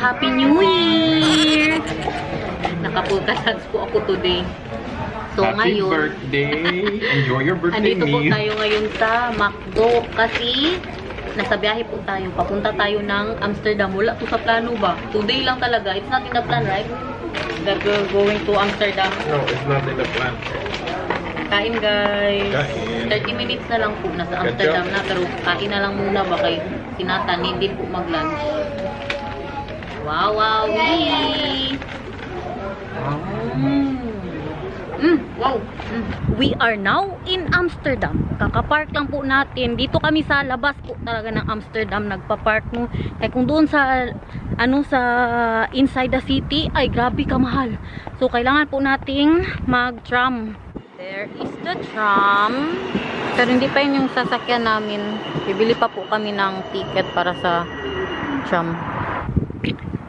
Happy New Year! Naka-pulkasans po ako today. So Happy ngayon, birthday! Enjoy your birthday andito po meal. tayo ngayon sa McDo kasi nasa biyahe po tayo. Papunta tayo ng Amsterdam. Wala po sa plano ba? Today lang talaga. It's not in the plan, right? That we're going to Amsterdam. No, it's not in the plan. Kain guys. Kain. 30 minutes na lang po. Nasa Good Amsterdam job. na. Pero kain na lang muna ba kay sinatan. Hindi po mag-lunch. Wow, wow, wee! Wow! We are now in Amsterdam. Kakapark lang po natin. Dito kami sa labas po talaga ng Amsterdam. Nagpa-park mo. Kaya kung doon sa sa inside the city, ay grabe kamahal. So kailangan po nating mag-tram. There is the tram. Pero hindi pa yun yung sasakyan namin. Bibili pa po kami ng ticket para sa tram.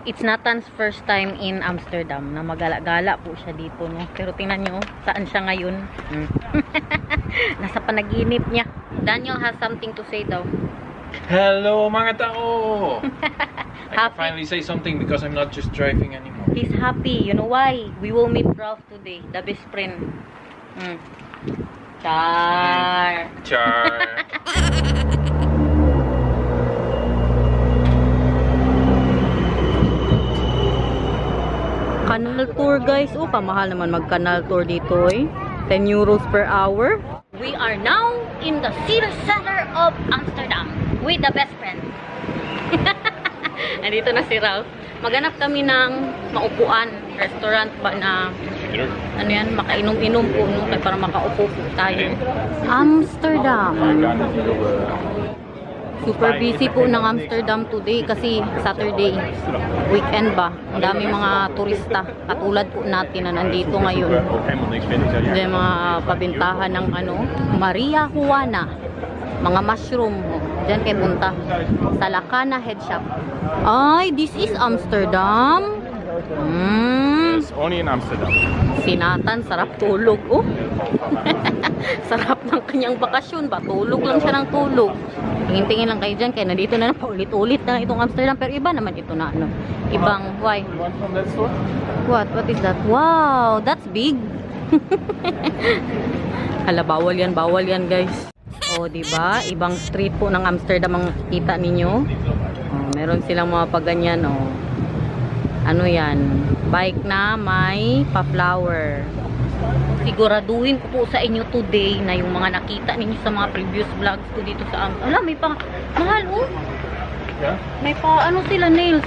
It's Nathan's first time in Amsterdam na magala-gala po siya dito, no? Pero tingnan nyo, saan siya ngayon? Nasa panaginip niya. Daniel has something to say daw. Hello mga tao! I can Happy? finally say something because I'm not just driving anymore. He's happy. You know why? We will meet Ralph today, the best friend. Char! Char! Canal tour guys. Oh, pamahal naman mag-canal tour dito eh. 10 euros per hour. We are now in the city center of Amsterdam with the best friend. Andito na si Ralph. Maghanap kami ng maupuan, restaurant ba na ano yan, makainom-inom po no, kaya para makaupo po tayo. Amsterdam. Super busy po ng Amsterdam today kasi Saturday, weekend ba. Ang daming mga turista katulad po natin na nandito ngayon. May mga pabintahan ng Maria Juana, mga mushroom. Diyan kayo punta sa Lacana Head Shop. Ay, this is Amsterdam. It's only in Amsterdam. Sinatan, sarap tulog. Oh. Sarap ng kanyang bakasyon ba? Tulog lang siya ng tulog. Tingin-tingin lang kayo dyan. Kaya nandito na paulit-ulit na itong Amsterdam. Pero iba naman ito na ibang, why? You want from that store? What is that? Wow, that's big. Hala, bawal yan guys. Oh, diba? Ibang street po ng Amsterdam ang kita ninyo. Oh, meron silang mga paganyan, oh. Ano yan? Bike na may pa-flower. Siguraduhin ko po sa inyo today na yung mga nakita ninyo sa mga previous vlogs ko dito sa Amsterdam. Wala, may pa, mahal, oh. Yeah? May pa, sila, nails.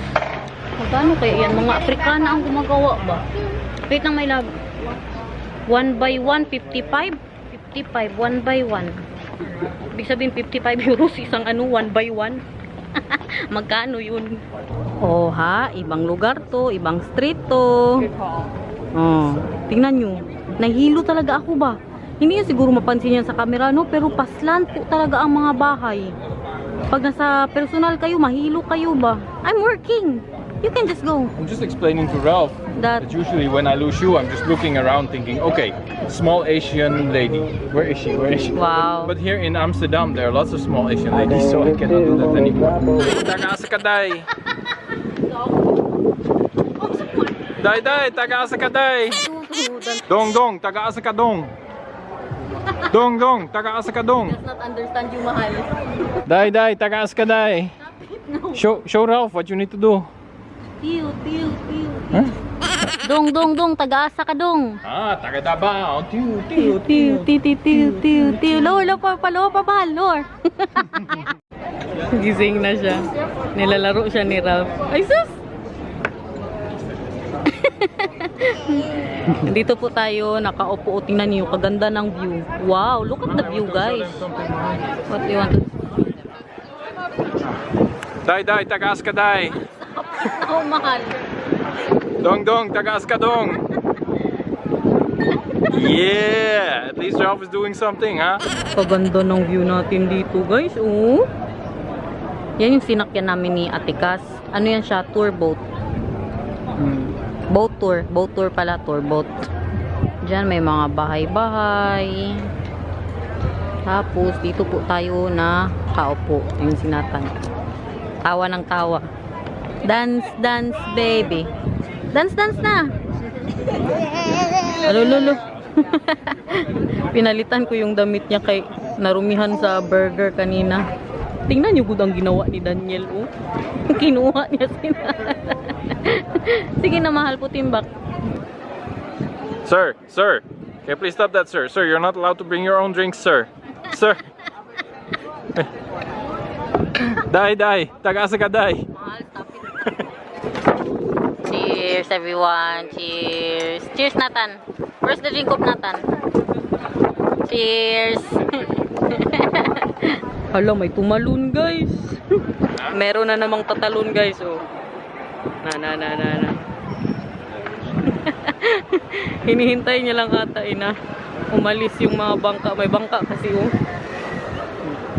Magkano kaya yan? Mga Afrikana ang gumagawa ba? Wait lang, my love. 1 by 1, 55? 55, 1 by 1. Ibig sabihin, 55 euros isang 1 by 1. Magkano yun? Oh ha, ibang lugar to, ibang street to. Oh, tingnan nyo. Nahilo talaga ako ba? Hindi yan siguro mapansin yan sa camera, no? Pero paslan po talaga ang mga bahay. Pag nasa personal kayo, mahilo kayo ba? I'm working. You can just go. I'm just explaining to Ralph That that usually when I lose you, I'm just looking around thinking, okay, small Asian lady. Where is she? Where is she? Wow. But here in Amsterdam, there are lots of small Asian ladies, so I cannot do that anymore. Taga-asa ka, day. Day, taga-asa ka, day. Dong, taga-asa ka, dong. Dong, taga-asa ka, dong. Does not understand you, mahal. Day, taga-asa ka, day. Show Ralph what you need to do. Tiyo. Huh? Dong, taga-asa ka, dong. Ah, taga-Davao. Tiyo. Tiyo. Lower, mahal, lower. Gising na siya. Nilalaro siya ni Ralph. Ay, sus! Dito po tayo, nakaupo. Tingnan niyo, kaganda ng view. Wow, look at the view, guys. What do you want to... Day, taga-asa ka, day. Oh, mahal. Dong, taga-asa ka, dong. Yeah! At least Ralph is doing something, huh? Kaganda ng view natin dito, guys. Oh. Yan yung sinakyan namin ni Ate Cass. Ano yan siya? Tour boat. Boat tour pala, tour boat. Diyan may mga bahay-bahay. Tapos dito po tayo na kaupo. Yung sinatan. Tawa ng tawa. Dance, dance, baby. Dance, dance na. Alululu. Pinalitan ko yung damit niya kay narumihan sa burger kanina. Tingnan niyo gud ang ginawa ni Daniel, oh. Kinuha niya sila. Sige na, mahal, putimbak. Sir, sir. Okay, please stop that, sir. Sir, you're not allowed to bring your own drinks, sir. Sir. Dai. Tagasa ka, dai. Mahal, stop it. Cheers, everyone. Cheers. Cheers, Nathan. Where's the drink of Nathan? Cheers. Hala, may tumalon, guys. Meron na namang tatalon, guys, oh. Na. Hinihintay niya lang ata, ina. Umalis yung mga bangka. May bangka kasi, oh.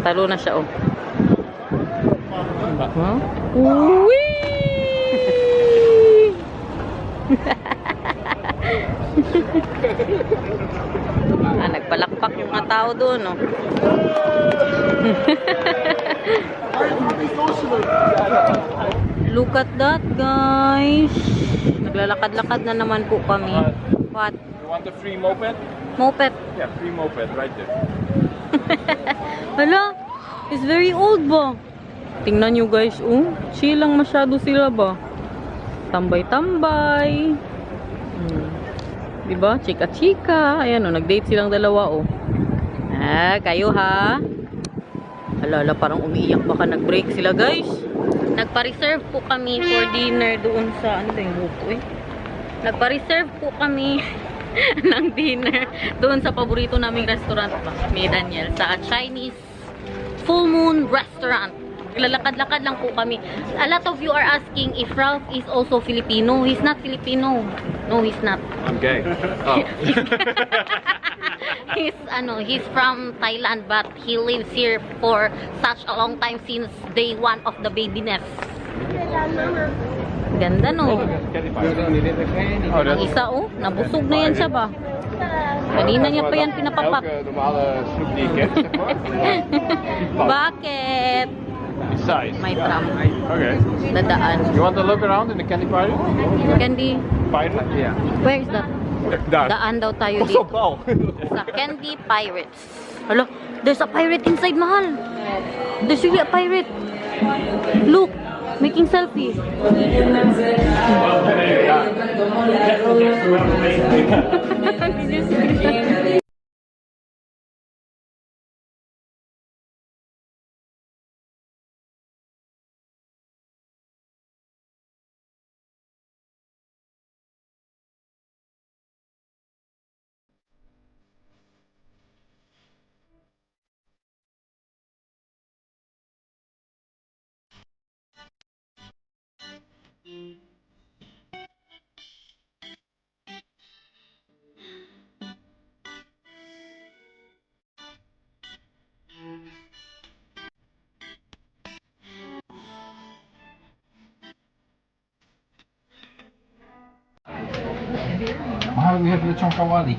Talo na siya, oh. Huh? Uwi! Nagpalakpak yung mga tao doon, oh. Look at that, guys. Naglalakad-lakad na naman po kami. What? You want a free moped? Moped. Yeah, free moped right there. Hala, it's very old ba? Tingnan nyo, guys, oh. Chill lang masyado sila ba? Tambay-tambay. Diba? Chika-chika. Ayan, oh, nag-date silang dalawa, oh. Kayo, ha? Alala, parang umiiyak. Baka nag-break sila, guys. Nagpa-reserve po kami for dinner doon sa, ano ba yung buko, eh? Nagpa-reserve po kami ng dinner doon sa paborito naming restaurant pa, ni Daniel, sa Chinese Full Moon Restaurant. Lalakad-lakad lang po kami. A lot of you are asking if Ralph is also Filipino. He's not Filipino. No, he's not. I'm gay. Oh. He's from Thailand, but he lives here for such a long time since day one of the babyness. Ganda, no? Ang isa, oh, nabusog na yan siya ba? Kanina niya pa yan pinapapak. Bakit? May tram. Okay. Dadaan. You want to look around in the candy pirate? Candy? Pirate? Yeah. Where is that? Daar. Daan daw tayo dito. Sa Candy Pirates. Hello, there's a pirate inside, mahal. There's really a pirate. Look, making selfie. Mahal, we have lechon kawali.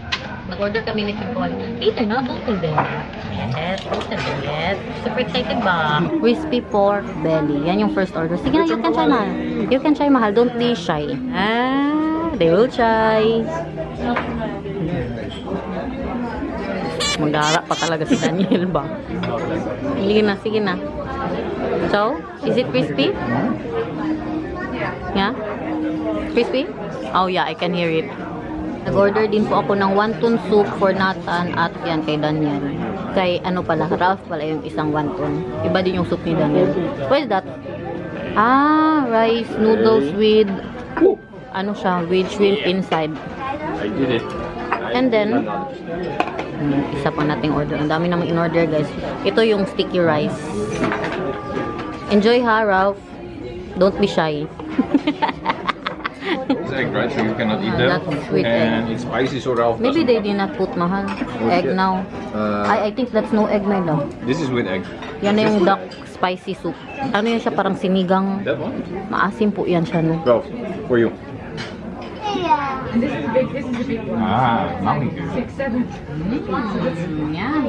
Nag-order kami ni Chimpol. Later na, butol din. Yes, butol din. Yes. Super excited ba? Crispy pork belly. Yan yung first order. Sige na, you can try, mahal. You can try, mahal. Don't be shy. They will try. Magdara pa talaga si Daniel ba? Sige na. So, is it crispy? Yeah? Crispy? Oh yeah, I can hear it. Nag-order din po ako ng wonton soup for Nathan at yan kay Daniel. Kay ano pala, Ralph pala yung isang wonton. Iba din yung soup ni Daniel. What is that? Rice noodles with ano siya, with shrimp inside. I did it. And then isa pa nating order. Ang dami namang in-order, guys. Ito yung sticky rice. Enjoy, ha, Ralph. Don't be shy. It's egg, right? So you cannot eat that. That's sweet and egg. it's spicy, so Ralph Maybe doesn't. they did not put, mahal, egg now. I think that's no egg, my love. This is with egg. Yan na yung duck spicy soup. Ano yan siya, parang sinigang. That one? Maasim po yan siya, no? Ralph, for you. This is the big one. Mountain Dew. Yeah.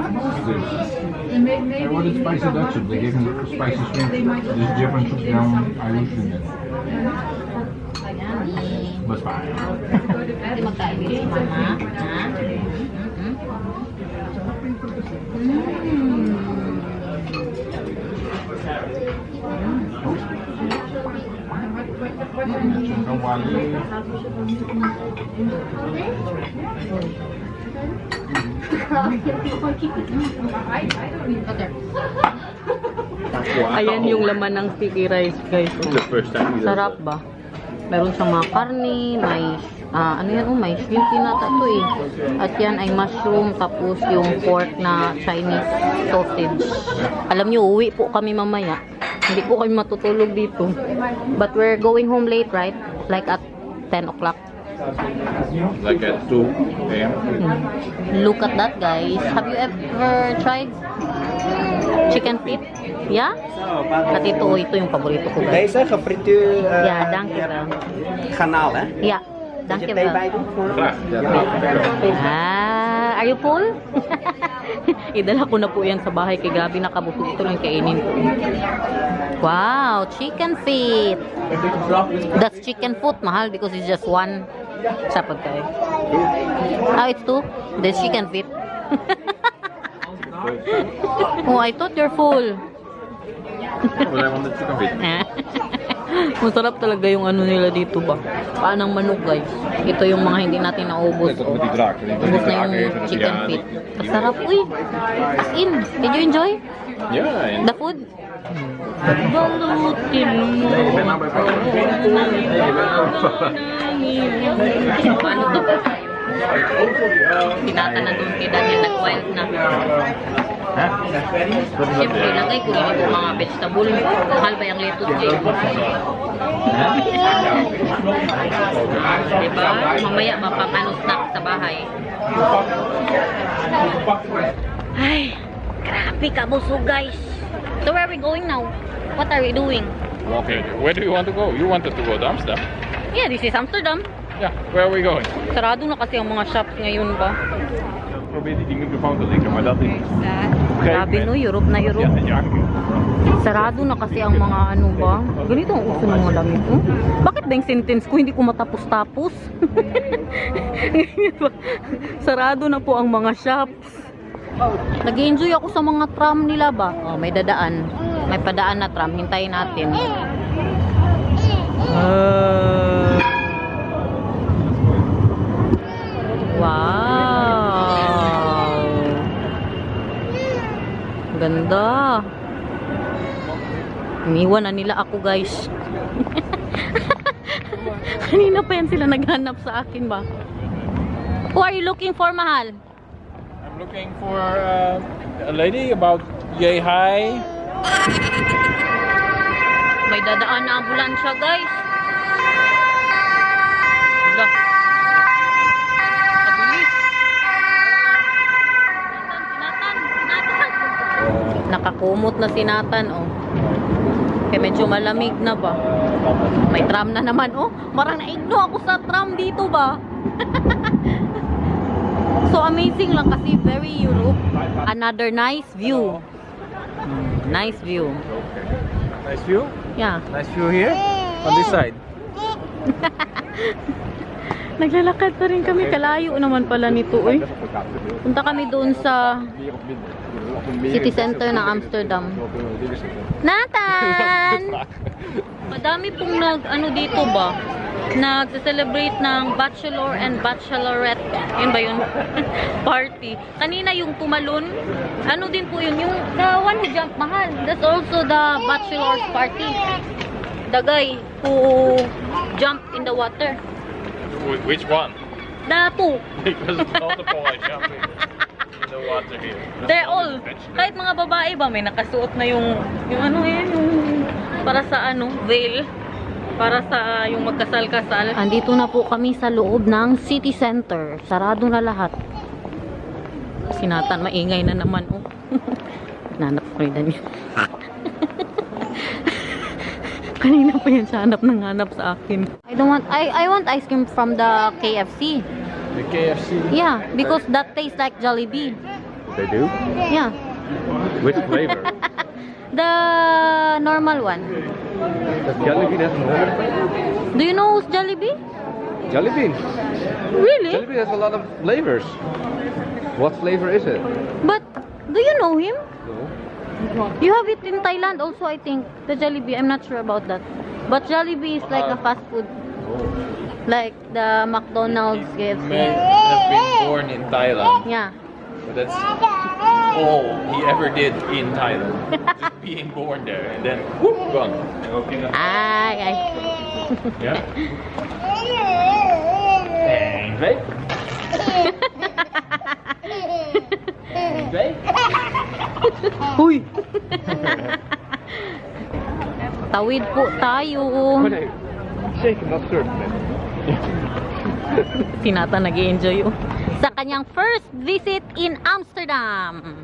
I ordered spicy Dutch soup. They gave me spicy shrimp. There's different soup now. I usually get. But fine. Hindi magkain dito si mama. Ha? Chicken wali. Ayan yung laman ng sticky rice, guys. The first time we did Sarap ba? Meron siyang mga karne, may ano yan, may shrimp nata to eh. At yan ay mushroom, tapos yung pork na Chinese sausage. Alam nyo, uwi po kami mamaya. Hindi po kami matutulog dito. But we're going home late, right? Like at 10 o'clock. like at 2 a.m. Look at that, guys. Have you ever tried chicken feet? Yeah? At ito yung paborito ko, guys. Deze gefrituurd Ja, dank je wel. garnaal, hè? Ja, Moet dank je je thee wel. bij doen? Graag. Ah, are you full? Idala ko na po yan sa bahay kay Gabi, nakabusog ito lang kainin ko. Wow, chicken feet. That's chicken foot, mahal because it's just one. Sa pagkain. Ah, it's two? There's chicken feet. Oh, I thought you're full. Well, I wanted chicken feet. Masarap talaga yung ano nila dito ba. Paanang manok, guys. Ito yung mga hindi natin naubos. Ito met die draak. Ubus na yung chicken feet. Masarap, uy. As in, did you enjoy Yeah, and the food? Balutin mo. Paano to? Tinata na doon kay Daniel, nag-wild na. Siyempre, lagay ko rin yung mga vegetable. Mahal ba yung lettuce niya? Diba? Mamaya mapapano snack sa bahay. Ay, grabe ka busog, guys. So where are we going now? What are we doing? walking. Where do you want to go? You wanted to go to Amsterdam. Yeah, this is Amsterdam. Yeah, where are we going? Sarado na kasi ang mga shops ngayon ba? Probeer die microfoon te linken, maar dat is... Grabe no, Europe na Europe. Ja, ja. Sarado na kasi ang mga ano ba? Ganito ang uso ng mga damit mo. Bakit ba yung sentence ko hindi ko matapos-tapos? Sarado na po ang mga shops. Nag-enjoy ako sa mga tram nila ba? Oh, may dadaan. May padaan na tram. Hintayin natin. Wow! Ganda! Iniwan na nila ako, guys. Kanina pa yan sila naghanap sa akin ba? Who are you looking for, mahal? I'm looking for a lady about yay high. May dadaan na ambulansya, guys. Wala. Kabilis. Sinatan. Nakakumot na si Nathan, oh. Kaya medyo malamig na ba? May tram na naman, oh. Marang naigno ako sa tram dito ba? So amazing lang kasi very Europe. Another nice view. Nice view. Nice view. Yeah. Nice view here. On this side. Naglalakad pa rin kami. Kalayo naman pala nito, eh. Punta kami doon sa city center ng Amsterdam. Nathan! Madami pong ano dito ba? Nagse-celebrate ng bachelor and bachelorette. Yun ba yun? Party. Kanina yung tumalon. Ano din po yun? Yung the one who jumped, mahal. That's also the bachelor's party. The guy who jumped in the water. Which one? The two. Because multiple are jumping in the water here. They're all. Kahit mga babae ba, may nakasuot na yung ano yan, yung para sa ano, veil. Para sa yung magkasal-kasal. Andito na po kami sa loob ng city center. Sarado na lahat. Si Nathan, maingay na naman, oh. Nanap ko rin niya. Kanina pa yan siya hanap sa akin. I want ice cream from the KFC. The KFC. Yeah, because that tastes like Jollibee. They do? Yeah. Which flavor? The normal one. Does Jollibee has normal flavor? Do you know who's Jollibee? Jollibee. Really? Jollibee has a lot of flavors. What flavor is it? But do you know him? No. You have it in Thailand also, I think. The Jollibee. I'm not sure about that. But Jollibee is like a fast food. Like the McDonald's, KFC. Has been born in Thailand. Yeah. But that's all he ever did in Thailand. Just being born there and then whoop, gone. Ay. Yeah. Thanks, babe. Thanks, babe. Huy! Tawid po tayo. Shake not serve, man. Si Nathan nag-i-enjoy sa kanyang first visit in Amsterdam.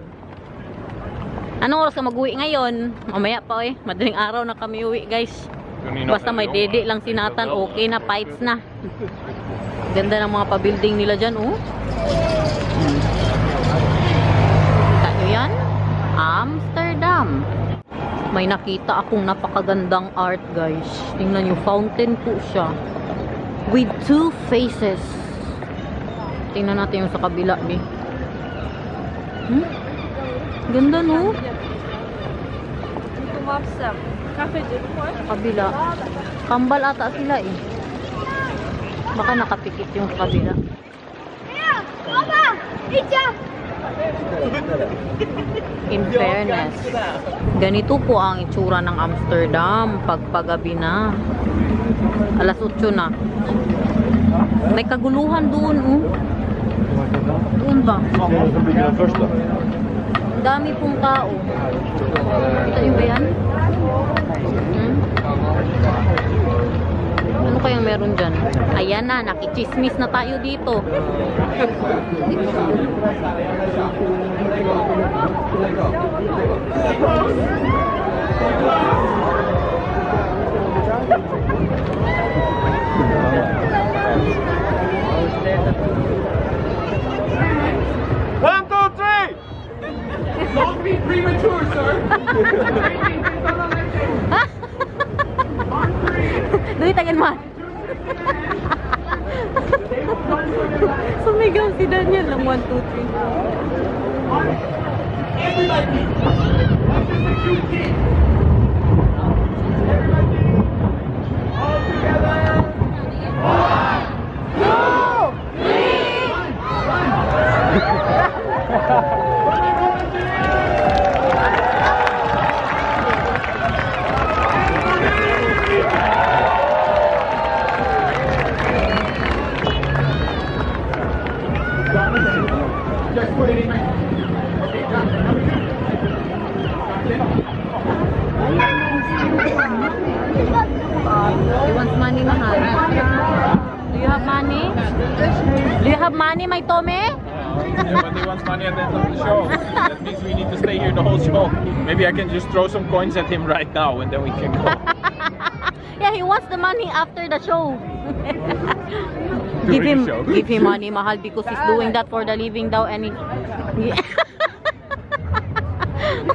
Anong oras ka mag-uwi ngayon? Mamaya pa madaling araw na kami uwi guys. Basta may dede lang si Nathan, okay na, pipes na. Ganda ng mga pa-building nila dyan, oh. Kita nyo yan? Amsterdam. May nakita akong napakagandang art guys. Tingnan nyo, fountain po siya. With two faces. Tingnan natin yung sa kabila, be. Ganda, no? Sa kabila. Kambal ata sila, eh. Baka nakapikit yung sa kabila. In fairness, ganito po ang itsura ng Amsterdam pagpagabi na. Alas 8 na. May kaguluhan doon, oh. Doon ba? Dami pong tao. Kita nyo ba yan? Ano kayang meron dyan? Ayan na, nakichismis na tayo dito. One, two, three! Don't be premature, sir. Duwitagan mo. Sumigaw si Daniel ng 1, 2, 3. He wants money, mahal. Do you have money? Do you have money, my Tome? When he wants money at the end of the show, that means we need to stay here the whole show. Maybe I can just throw some coins at him right now and then we can go. Yeah, he wants the money after the show. During the show. Give him money, mahal, because he's doing that for the living daw and he...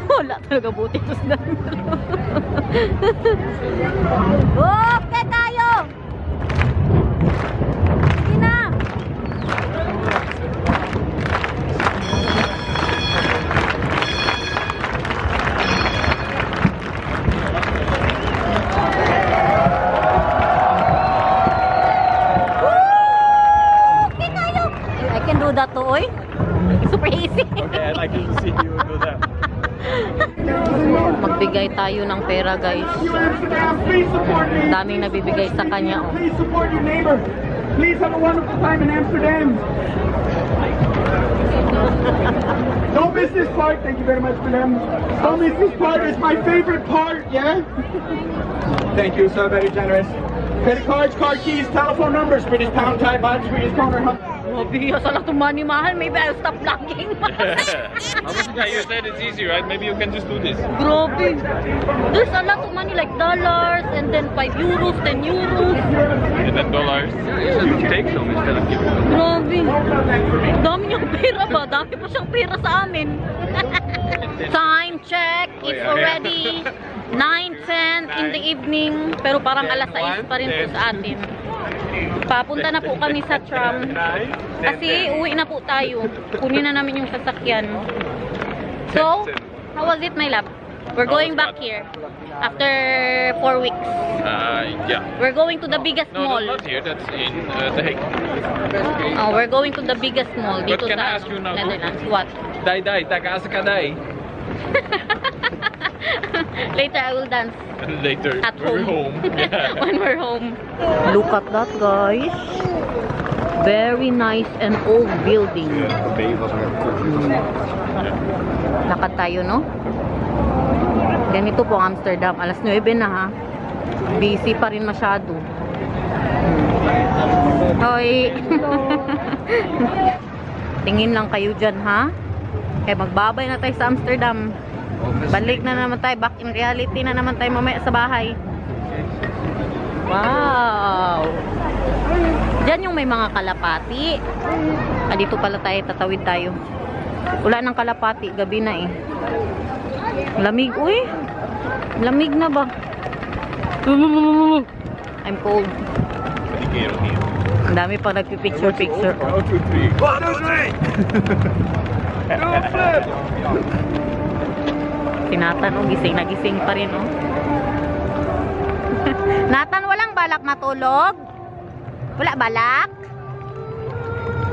Wala talaga buti to sa okay tayo! Sige na! Okay tayo! I can do that to, oy. Super easy. Okay, I'd like to see you do that. Magbigay tayo ng pera, guys. Please support me. Daming nabibigay sa kanya, oh. Please support your neighbor. Please have a wonderful time in Amsterdam. Don't miss this part. Thank you very much for them. Don't miss this part. It's my favorite part. Yeah. Thank you. So very generous. Credit cards, card keys, telephone numbers, British pound, Thai baht, Swedish kroner. Grabe, sa lahat ng money mahal. Maybe I'll stop vlogging. How much guy? You said it's easy, right? Maybe you can just do this. Grabe. There's a lot of money like dollars and then 5 euros, 10 euros. And then dollars. You should take some instead of giving them. Grabe. Dami niyang pera ba? Dami pa siyang pera sa amin. Time check. Oh, It's yeah, already 9:10 in the evening. Pero parang 10, alas 6 pa rin po 1, sa atin. Papunta na po kami sa tram. Kasi uwi na po tayo. Kunin na namin yung sasakyan. So, how was it, my love? We're going back here. After 4 weeks. Yeah. We're going to the biggest No, mall. not here. That's in The Hague. Oh, we're going to the biggest mall But dito can I sa ask you now, Netherlands. What? Dai dai, takasakadai. Later I will dance Later. at when home. we're home. Yeah. When we're home. Look at that, guys. Very nice and old building. Lakad tayo, no? Ganito po ang Amsterdam. Alas 9 na, ha? Busy pa rin masyado. Hoy! Tingin lang kayo dyan, ha? Kaya magbabay na tayo sa Amsterdam. Balik na naman tayo. Back in reality na naman tayo mamaya sa bahay. Wow! Diyan yung may mga kalapati. Dito pala tayo, tatawid tayo. Wala nang kalapati. Gabi na eh. Lamig. Uy! Lamig na ba? I'm cold. Ang dami pa nagpipicture-picture. 1, 2, 3. 1, 2, 3. Tinatan, oh, gising na gising pa rin, oh. Nathan, walang balak matulog? Wala balak?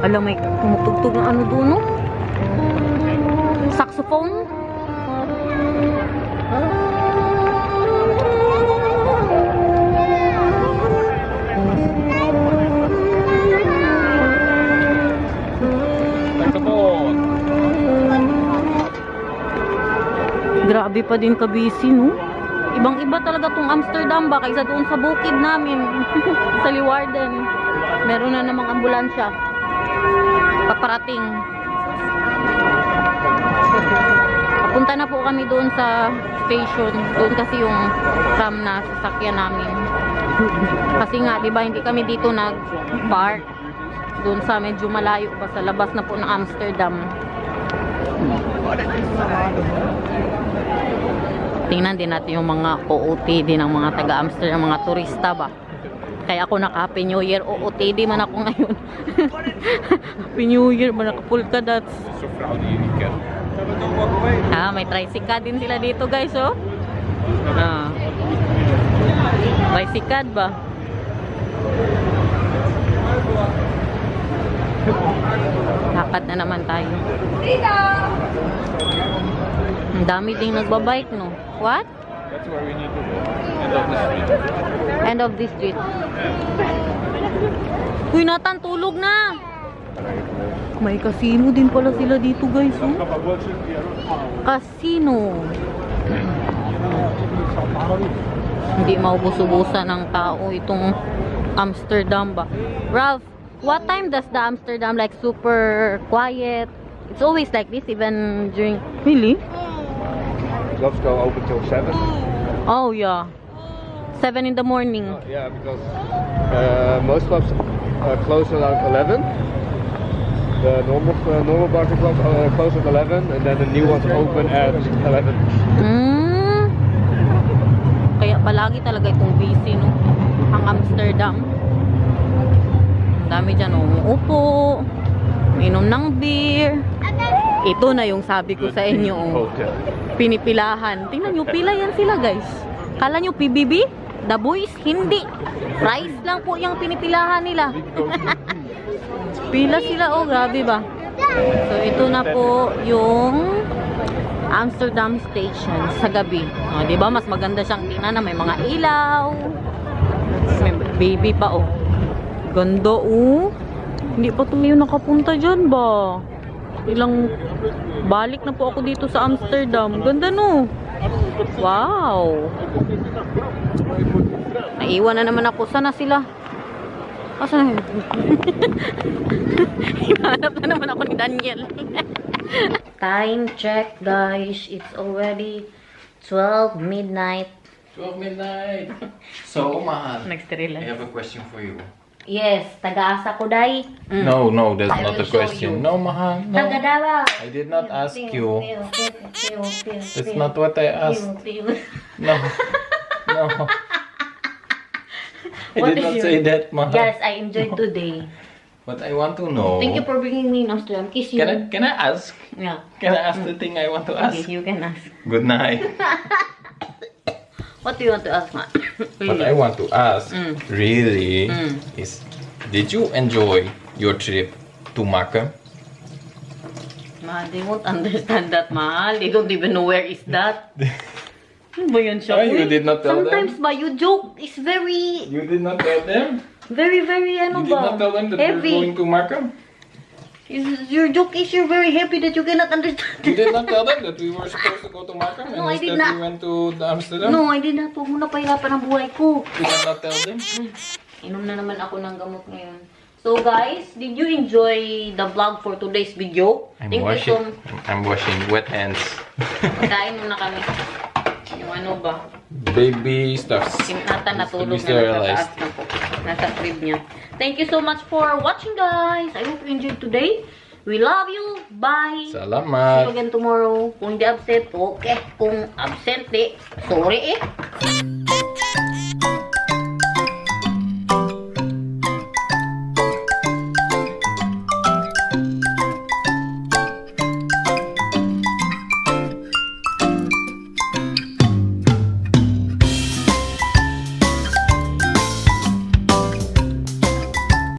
Alam, may tumutugtog ng ano doon, no? Saxophone? Grabe pa din ka-busy, no? Ibang-iba talaga tong Amsterdam ba kaysa doon sa bukid namin sa Leeuwarden. Meron na namang ambulansya paparating. Papunta na po kami doon sa station. Doon kasi yung tram na sasakyan namin. Kasi nga, di ba, hindi kami dito nag-park. Doon sa medyo malayo pa sa labas na po ng Amsterdam. Tingnan din natin yung mga OOTD ng mga taga-Amsterdam, mga turista ba. Kaya ako naka-Happy New Year, OOTD man ako ngayon. Happy New Year, man naka-polka dots. May tricycad din sila dito, guys, oh. Tricycad ba? Lakad na naman tayo. Ang dami ding nagbabike, no? What? That's where we need to go. End of the street. End of the street. Uy, Nathan, tulog na! May casino din pala sila dito, guys, oh. Casino. Hindi maubos-ubusan ng tao itong Amsterdam ba? Ralph, what time does the Amsterdam like super quiet? It's always like this even during... Really? Clubs go open till 7. Oh yeah, 7 in the morning. Yeah, because most clubs close around 11. The normal bars and clubs close at 11, and then the new ones open at 11. Kaya palagi talaga itong busy, no? Ang Amsterdam. Ang dami dyan, umuupo, minom ng beer. Ito na yung sabi ko sa inyo, pinipilahan. Tingnan nyo, pila yan sila, guys. Kala nyo PBB? The Boys? Hindi. Price lang po yung pinipilahan nila. Pila sila, oh, grabe ba? So, ito na po yung Amsterdam Station sa gabi. O, diba? Mas maganda siyang tingnan na may mga ilaw. May baby pa, oh. Ganda, oh. Hindi pa tumayo nakapunta dyan ba? Ilang balik na po ako dito sa Amsterdam. Ganda, no? Wow. Naiwan na naman ako. Sana sila? Asan na yun? Ihanap na naman ako ni Daniel. Time check, guys. It's already 12 midnight. 12 midnight. So, mahal. Nagsterila. I have a question for you. Yes, taga-asa ko, day. No, that's I not will the show question. you. No, mahal. No. Taga-dawa. I did not ask you. That's not what I asked. No. No. I What did is not your- say that, mahal. Yes, I enjoyed today. But I want to know. Thank you for bringing me in Australia. Kiss you. Can I ask? Yeah. Can I ask the thing I want to Okay, ask? you can ask. Good night. What do you want to ask, ma? What I want to ask, really, Mm. is, did you enjoy your trip to Macca? Ma, they won't understand that, mahal. They don't even know where is that. Ano ba yun siya? Oh, you Uy, did not tell them? sometimes ba, you joke is very, You did not tell them? very, ano You did ba? not tell them that we're heavy. going to Macca? Your joke is you're very happy that you cannot understand. You did not tell them that we were supposed to go to Macca and No, I did instead not. we went to Amsterdam? No, I did not. Huwag mo na pahirapan ang buhay ko. You did not tell them? Inom na naman ako ng gamot ngayon. So guys, did you enjoy the vlog for today's video? I'm Thank you so washing wet hands. Kain muna kami. Yung ano ba? Baby stuffs. Nata natulog Needs to be na nasa sterilized. taas na po. Nasa crib niya. Thank you so much for watching, guys. I hope you enjoyed today. We love you. Bye. See you Salamat. again tomorrow. Kung di absent, okay. Kung absent, sorry eh.